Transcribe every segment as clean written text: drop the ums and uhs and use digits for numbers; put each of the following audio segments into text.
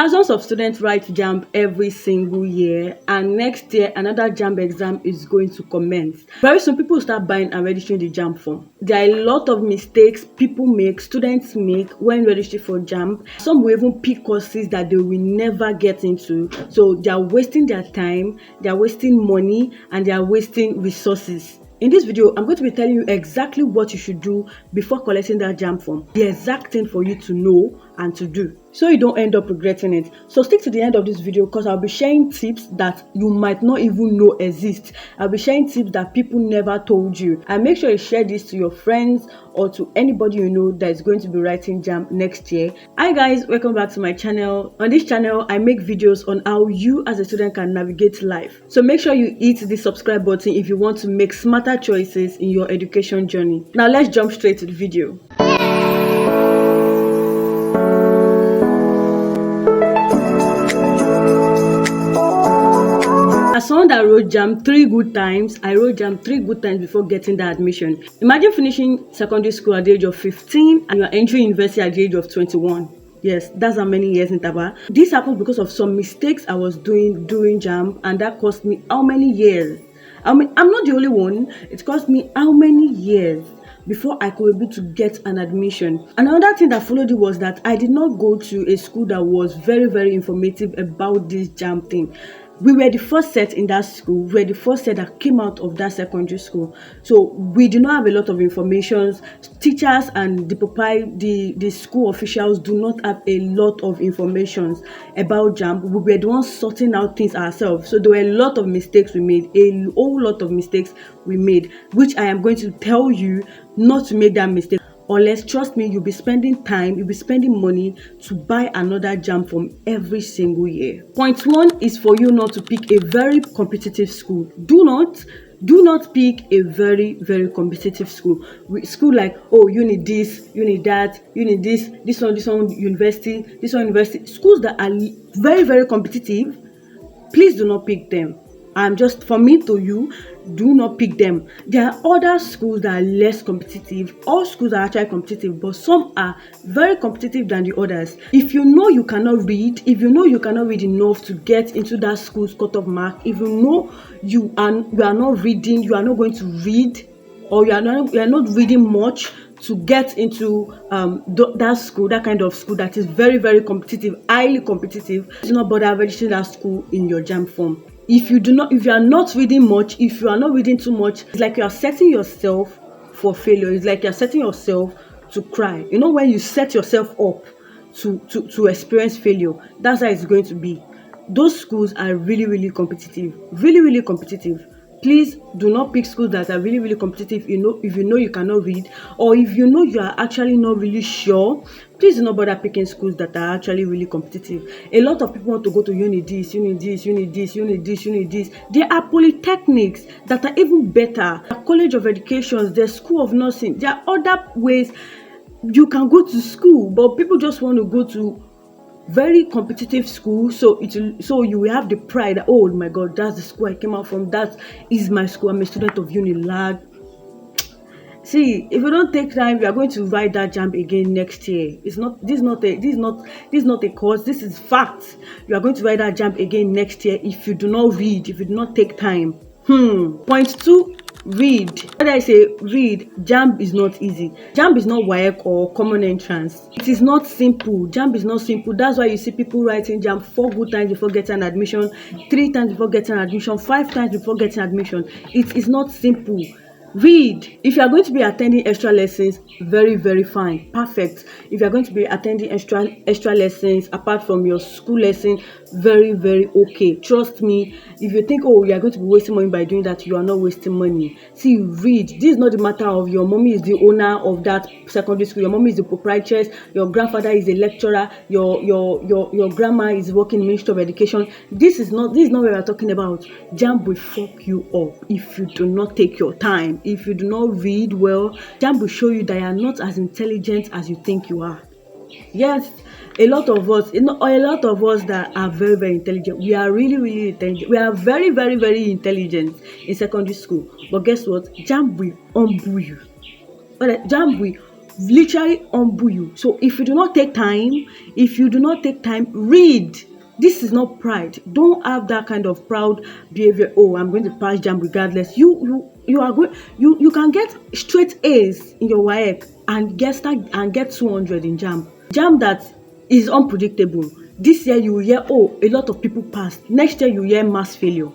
Thousands of students write Jamb every single year, and next year another Jamb exam is going to commence. Very soon people will start buying and registering the Jamb form. There are a lot of mistakes people make, students make when registering for Jamb. Some will even pick courses that they will never get into. So they are wasting their time, they are wasting money, and they are wasting resources. In this video, I'm going to be telling you exactly what you should do before collecting that Jamb form. The exact thing for you to know and to do, so you don't end up regretting it. So stick to the end of this video, because I'll be sharing tips that you might not even know exist. I'll be sharing tips that people never told you. And make sure you share this to your friends or to anybody you know that is going to be writing Jamb next year. Hi guys, welcome back to my channel. On this channel, I make videos on how you as a student can navigate life. So make sure you hit the subscribe button if you want to make smarter choices in your education journey. Now let's jump straight to the video. As someone that wrote Jamb 3 good times, I wrote Jamb 3 good times before getting the admission. Imagine finishing secondary school at the age of 15 and you're entering university at the age of 21. Yes, that's how many years in Taba. This happened because of some mistakes I was doing during Jamb, and that cost me how many years? I mean, I'm not the only one. It cost me how many years before I could be able to get an admission. Another thing that followed it was that I did not go to a school that was very informative about this Jamb thing. We were the first set in that school. We were the first set that came out of that secondary school. So we do not have a lot of information. Teachers and the school officials do not have a lot of information about Jamb. We were the ones sorting out things ourselves. So there were a lot of mistakes we made, a whole lot of mistakes we made, which I am going to tell you not to make that mistake. Unless, trust me, you'll be spending time, you'll be spending money to buy another Jamb form every single year. Point 1 is for you not to pick a very competitive school. Do not pick a very competitive school. School like, oh, you need this, you need that, you need this one university, this one university. Schools that are very competitive, please do not pick them. Just for me to you, do not pick them. There are other schools that are less competitive. All schools are actually competitive, but some are very competitive than the others. If you know you cannot read, if you know you cannot read enough to get into that school's cutoff mark, if you know you are not reading, you are not going to read, or you are not reading much to get into that school, that kind of school that is very competitive, highly competitive, do not bother registering that school in your Jamb form. If you are not reading much, if you are not reading too much, it's like you are setting yourself for failure. It's like you are setting yourself to cry. You know, when you set yourself up to experience failure, that's how it's going to be. Those schools are really competitive, really competitive. Please do not pick schools that are really competitive. If you know you cannot read, or if you know you are actually not really sure, please do not bother picking schools that are actually really competitive. A lot of people want to go to uni this. There are polytechnics that are even better. There are college of education, there's school of nursing. There are other ways you can go to school, but people just want to go to very competitive school, so you will have the pride that, oh my god, that's the school I came out from, that is my school, I'm a student of Unilag. See, if you don't take time, you are going to write that Jamb again next year. This is not a course, this is fact. You are going to write that Jamb again next year if you do not read, if you do not take time. Point 2, read. When I say read, Jamb is not easy. Jamb is not WAEC or common entrance. It is not simple. Jamb is not simple. That's why you see people writing Jamb 4 good times before getting an admission, 3 times before getting an admission, 5 times before getting admission. It is not simple. Read. If you are going to be attending extra lessons, very fine, perfect. If you are going to be attending extra lessons apart from your school lesson, very okay. Trust me, if you think, oh, you are going to be wasting money by doing that, you are not wasting money. See, read. This is not the matter of your mommy is the owner of that secondary school, your mommy is the proprietress, your grandfather is a lecturer, your grandma is working in Ministry of Education. This is not what we are talking about. Jamb will fuck you up if you do not take your time. If you do not read well, Jamb will show you that you are not as intelligent as you think you are. Yes, a lot of us that are very intelligent, we are really intelligent. We are very intelligent in secondary school. But guess what? Jamb will humble you. Jamb will literally humble you. So if you do not take time, read. This is not pride. Don't have that kind of proud behavior. Oh, I'm going to pass Jamb regardless. You are going. You can get straight A's in your WAEC and get 200 in Jamb. Jamb that is unpredictable. This year you will hear, oh, a lot of people passed. Next year you hear mass failure.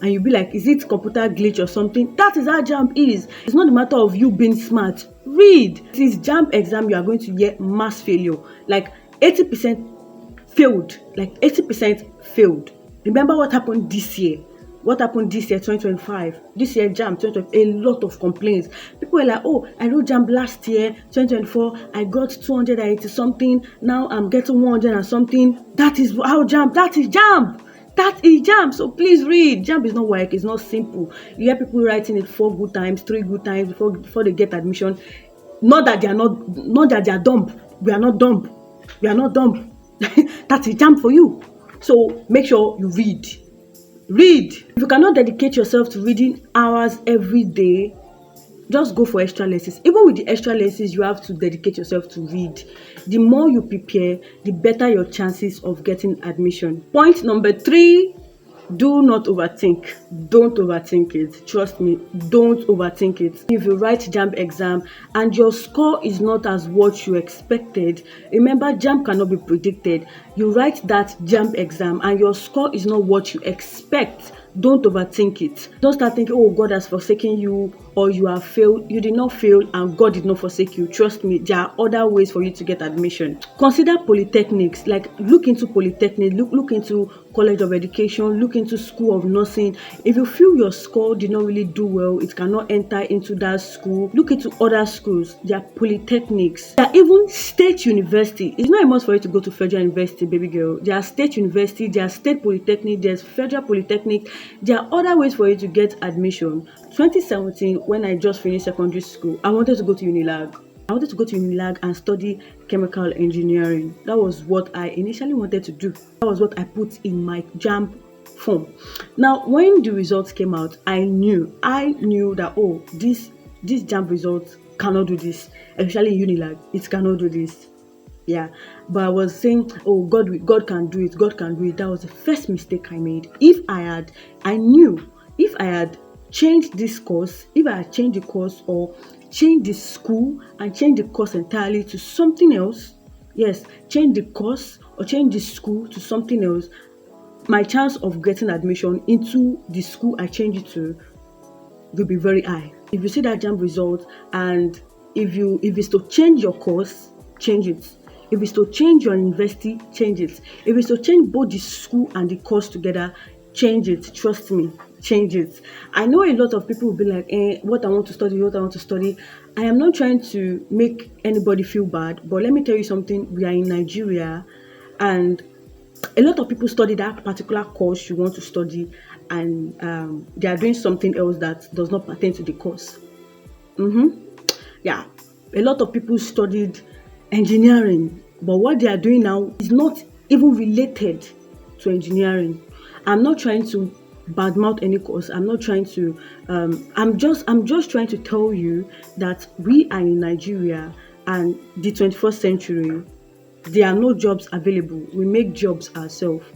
And you'll be like, is it computer glitch or something? That is how Jamb is. It's not a matter of you being smart. Read. This Jamb exam, you are going to get mass failure. Like 80% failed. Like 80% failed. Remember what happened this year? What happened this year, 2025? This year, Jamb, 2025, a lot of complaints. People were like, oh, I wrote Jamb last year, 2024. I got 280 something. Now I'm getting 100 and something. That is how Jamb. That is Jamb. That is Jamb. So please read. Jamb is not work. It's not simple. You hear people writing it 4 good times, 3 good times before they get admission. Not that they are dumb. We are not dumb. We are not dumb. That is Jamb for you. So make sure you read. Read. If you cannot dedicate yourself to reading hours every day, just go for extra lessons. Even with the extra lessons, you have to dedicate yourself to read. The more you prepare, the better your chances of getting admission. Point number 3, do not overthink. Don't overthink it. Trust me, don't overthink it. If you write Jamb exam and your score is not as what you expected, remember Jamb cannot be predicted. You write that Jamb exam and your score is not what you expect, don't overthink it. Don't start thinking, oh, God has forsaken you or you have failed. You did not fail and God did not forsake you. Trust me, there are other ways for you to get admission. Consider polytechnics. Like, look into polytechnic, look into college of education, look into school of nursing. If you feel your score did not really do well, it cannot enter into that school, look into other schools. There are polytechnics. There are even state university. It's not a must for you to go to federal university, baby girl. There are state university, there are state polytechnic, there's federal polytechnic. There are other ways for you to get admission. 2017, when I just finished secondary school, I wanted to go to Unilag. I wanted to go to Unilag and study chemical engineering. That was what I initially wanted to do. That was what I put in my Jamb form. Now, when the results came out, I knew that, oh, this Jamb results cannot do this. Especially Unilag, it cannot do this. Yeah, but I was saying, oh, God can do it. God can do it. That was the first mistake I made. I knew if I had changed this course, if I had changed the course or changed the school and changed the course entirely to something else, yes, change the course or change the school to something else, my chance of getting admission into the school I changed it to will be very high. If you see that Jamb result and if it's to change your course, change it. If it's to change your university, change it. If it's to change both the school and the course together, change it. Trust me, change it. I know a lot of people will be like, what I want to study. I am not trying to make anybody feel bad, but let me tell you something. We are in Nigeria and a lot of people study that particular course you want to study and they are doing something else that does not pertain to the course. Yeah, a lot of people studied engineering, but what they are doing now is not even related to engineering. I'm not trying to badmouth any course. I'm not trying to I'm just trying to tell you that we are in Nigeria and the 21st century. There are no jobs available. We make jobs ourselves.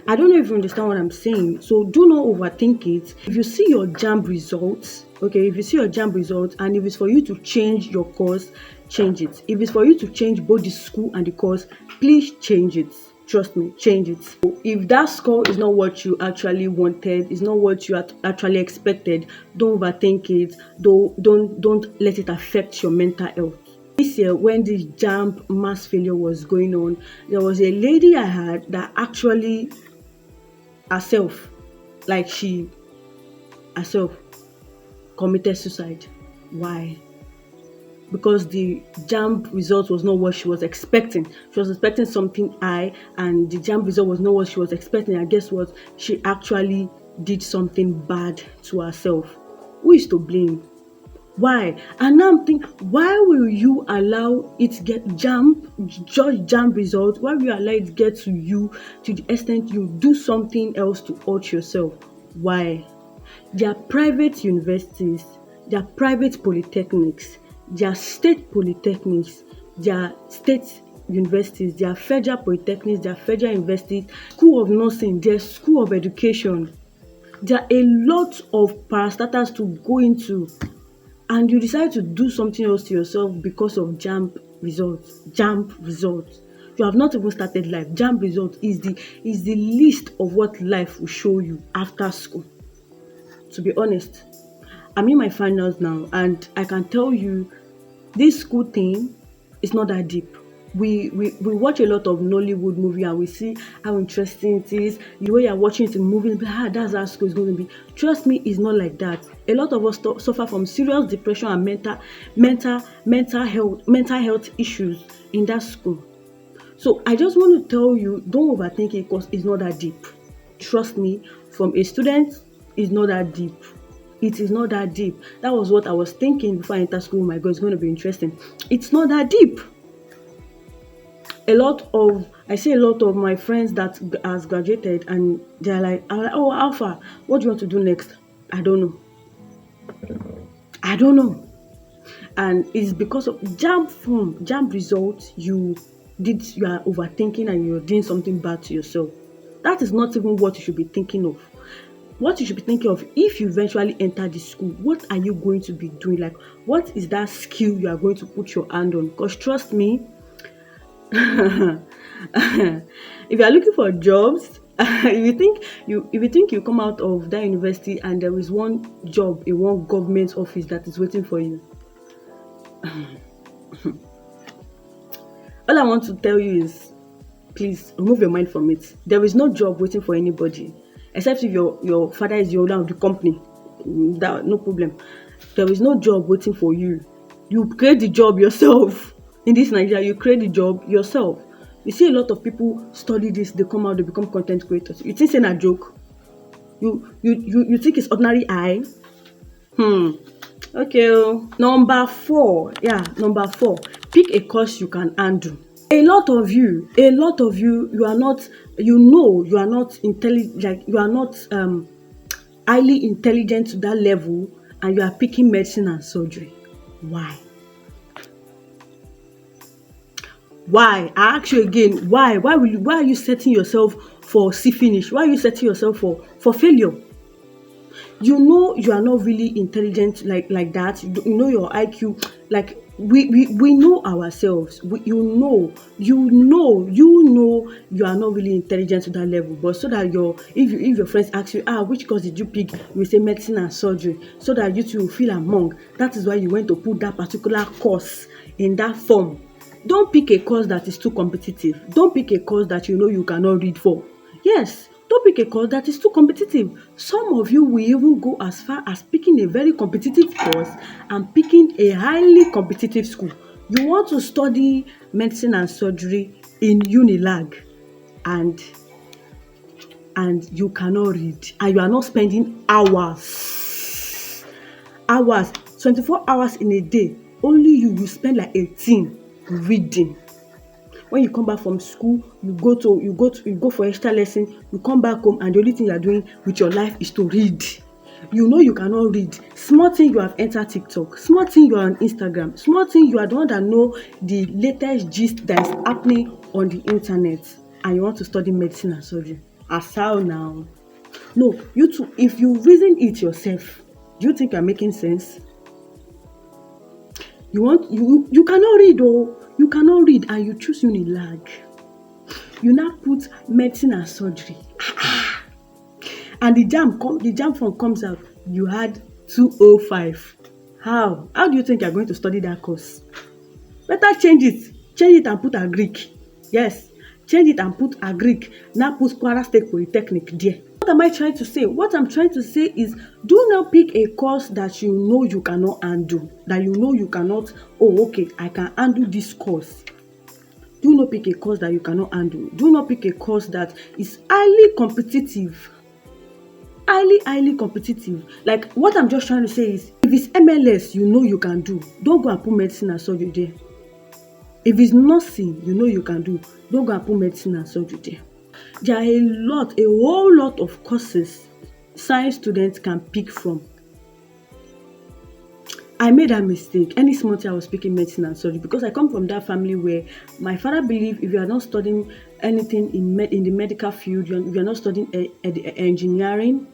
I don't know if you understand what I'm saying. So do not overthink it. If you see your Jamb results, okay, if you see your Jamb results and if it's for you to change your course, change it. If it's for you to change both the school and the course, please change it. Trust me, change it. If that score is not what you actually wanted, is not what you actually expected, don't overthink it. Don't let it affect your mental health. This year, when the Jamb mass failure was going on, there was a lady I had that actually herself committed suicide. Why? Because the Jamb result was not what she was expecting. She was expecting something high, and the Jamb result was not what she was expecting. And guess what? She actually did something bad to herself. Who is to blame? Why? And now I'm thinking, why will you allow it get Jamb result? Why will you allow it get to you to the extent you do something else to hurt yourself? Why? There are private universities, there are private polytechnics, There are state polytechnics, there are state universities, there are federal polytechnics, there are federal universities, school of nursing, there's school of education. There are a lot of parastatals to go into, and you decide to do something else to yourself because of Jamb results. Jamb results. You have not even started life. Jamb results is the list of what life will show you after school. To be honest, I'm in my finals now, and I can tell you this school thing is not that deep. We watch a lot of Nollywood movie and we see how interesting it is. The way you're watching it in movie, that's how school is going to be. Trust me, it's not like that. A lot of us suffer from serious depression and mental health issues in that school. So I just want to tell you, don't overthink it because it's not that deep. Trust me, from a student, it's not that deep. It is not that deep. That was what I was thinking before I entered school. Oh my God, it's going to be interesting. It's not that deep. I see a lot of my friends that has graduated and they're like, oh, Alpha, what do you want to do next? I don't know. And it's because of Jamb results, you are overthinking and you're doing something bad to yourself. That is not even what you should be thinking of. What you should be thinking of, if you eventually enter the school, what are you going to be doing? Like, what is that skill you are going to put your hand on? Because trust me, if you are looking for jobs, if you think you come out of that university and there is one job in one government office that is waiting for you, all I want to tell you is, please remove your mind from it. There is no job waiting for anybody, except if your father is the owner of the company. That no problem. There is no job waiting for you. You create the job yourself. In this Nigeria, you create the job yourself. You see a lot of people study this, they come out, they become content creators. You think it's a joke? You think it's ordinary eye? Okay. Number four. Pick a course you can handle. A lot of you, you are not, you are not intelligent, like you are not highly intelligent to that level, and you are picking medicine and surgery. Why? I ask you again, why? Why are you setting yourself for see finish? Why are you setting yourself for failure? You know you are not really intelligent like that. You know your IQ, like we know ourselves. You know you are not really intelligent to that level. But so that if your friends ask you, which course did you pick? You will say medicine and surgery, so that you two will feel among. That is why you went to put that particular course in that form. Don't pick a course that is too competitive. Don't pick a course that you know you cannot read for. Yes, don't pick a course that is too competitive. Some of you will even go as far as picking a very competitive course and picking a highly competitive school. You want to study medicine and surgery in Unilag, and you cannot read, and you are not spending hours, 24 hours in a day. Only you spend like 18 reading. When you come back from school, you go for extra lesson, you come back home, and the only thing you are doing with your life is to read. You know you cannot read. Small thing you have entered TikTok, small thing you are on Instagram, small thing you are the one that know the latest gist that is happening on the internet, and you want to study medicine and surgery. As how now? No, you too, if you reason it yourself, do you think you are making sense? You cannot read, you cannot read, and you choose Unilag. You now put medicine and surgery, and the Jamb form comes out. You had 205. How do you think you are going to study that course? Better change it and put a Greek. Yes, change it and put a Greek. Now put Kwara State Polytechnic there. What am I trying to say? What I'm trying to say is, do not pick a course that you know you cannot handle. That you know you cannot, okay, I can handle this course. Do not pick a course that you cannot handle. Do not pick a course that is highly competitive. Highly competitive. Like, what I'm just trying to say is, if it's MLS, you know you can do, don't go and put medicine and surgery there. If it's nursing, you know you can do, don't go and put medicine and surgery there. There are a whole lot of courses science students can pick from. I made that mistake. Any small thing I was picking medicine and surgery because I come from that family where my father believed if you are not studying anything in the medical field, you are not studying engineering,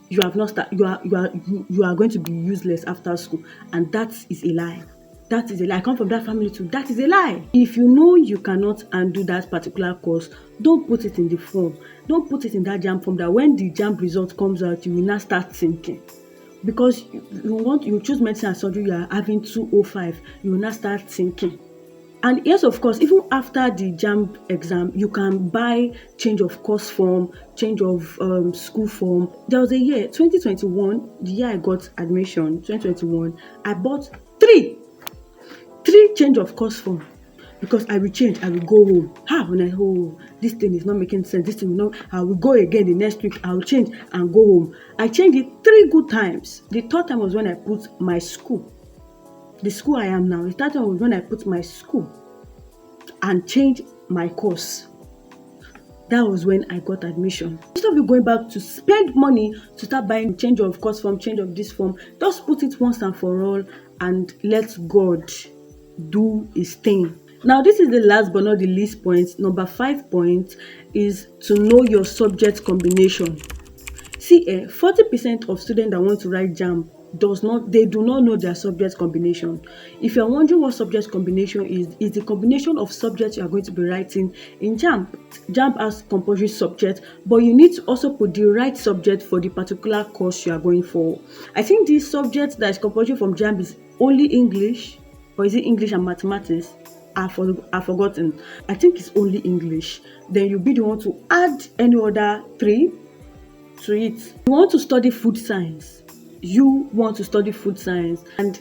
you have not start, you are going to be useless after school, and that is a lie. That is a lie. I come from that family too. That is a lie. If you know you cannot undo that particular course, don't put it in the form. Don't put it in that JAMB form that when the JAMB result comes out, you will now start thinking. Because you choose medicine and surgery, you are having 205, you will now start thinking. And yes, of course, even after the JAMB exam, you can buy change of course form, change of school form. There was a year, 2021, the year I got admission, 2021, I bought three change of course form because I will change, I will go home. When this thing is not making sense, this thing will not, I will go again the next week, I will change and go home. I changed it 3 good times. The third time was when I put my school. The school I am now, the third time was when I put my school and changed my course. That was when I got admission. Instead of you going back to spend money to start buying change of course form, change of this form, just put it once and for all and let God do his thing. Now, this is the last but not the least point. Number 5 point is to know your subject combination. See, 40% of students that want to write JAMB do not know their subject combination. If you're wondering what subject combination is, it's the combination of subjects you are going to be writing in JAMB. JAMB has compulsory subject, but you need to also put the right subject for the particular course you are going for. I think the subject that is compulsory from JAMB is only English, or is it English and mathematics? I've forgotten. I think it's only English. Then you'll be the one to add any other 3 to it. You want to study food science. And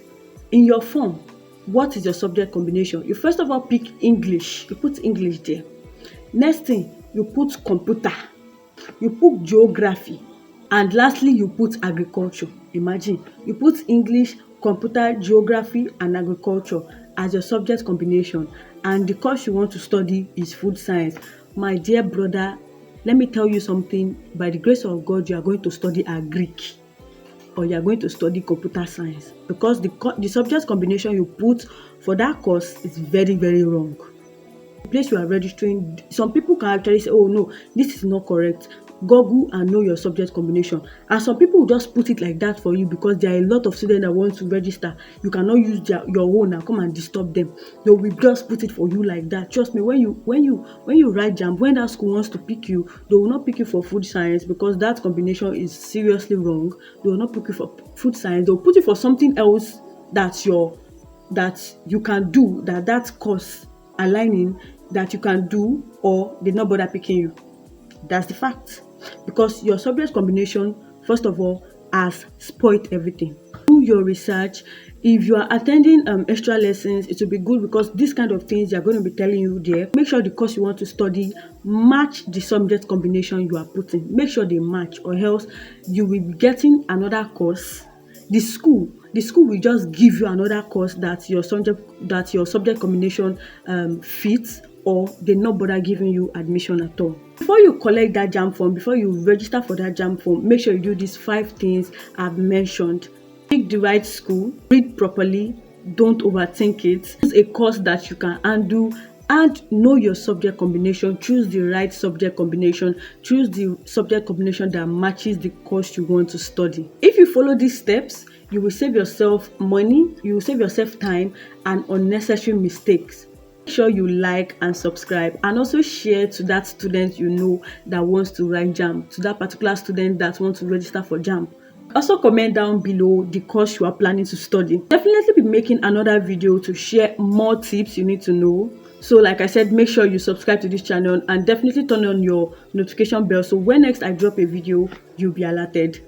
in your form, what is your subject combination? You first of all pick English. You put English there. Next thing, you put computer. You put geography. And lastly, you put agriculture. Imagine, you put English, computer, geography, and agriculture as your subject combination, and the course you want to study is food science. My dear brother, let me tell you something. By the grace of God, you are going to study Greek, or you are going to study computer science, because the subject combination you put for that course is very, very wrong. The place you are registering, some people can actually say, oh no, this is not correct. Google and know your subject combination. And some people will just put it like that for you because there are a lot of students that want to register. You cannot use your own and come and disturb them. They will just put it for you like that. Trust me, when you write JAMB, when that school wants to pick you, they will not pick you for food science because that combination is seriously wrong. They will not pick you for food science. They will put you for something else that you can do, that course aligning that you can do, or they not bother picking you. That's the fact. Because your subject combination, first of all, has spoiled everything. Do your research. If you are attending extra lessons, it will be good because these kind of things they are going to be telling you there. Make sure the course you want to study match the subject combination you are putting. Make sure they match, or else you will be getting another course. The school will just give you another course that your subject combination fits, or they not bother giving you admission at all. Before you collect that JAMB form, before you register for that JAMB form, make sure you do these 5 things I've mentioned. Pick the right school, read properly, don't overthink it. Choose a course that you can handle, and know your subject combination. Choose the right subject combination. Choose the subject combination that matches the course you want to study. If you follow these steps, you will save yourself money, you will save yourself time and unnecessary mistakes. Make sure you like and subscribe, and also share to that student you know that wants to write JAMB, to that particular student that wants to register for JAMB. Also comment down below the course you are planning to study. Definitely be making another video to share more tips you need to know. So like I said, make sure you subscribe to this channel and definitely turn on your notification bell so when next I drop a video, you'll be alerted.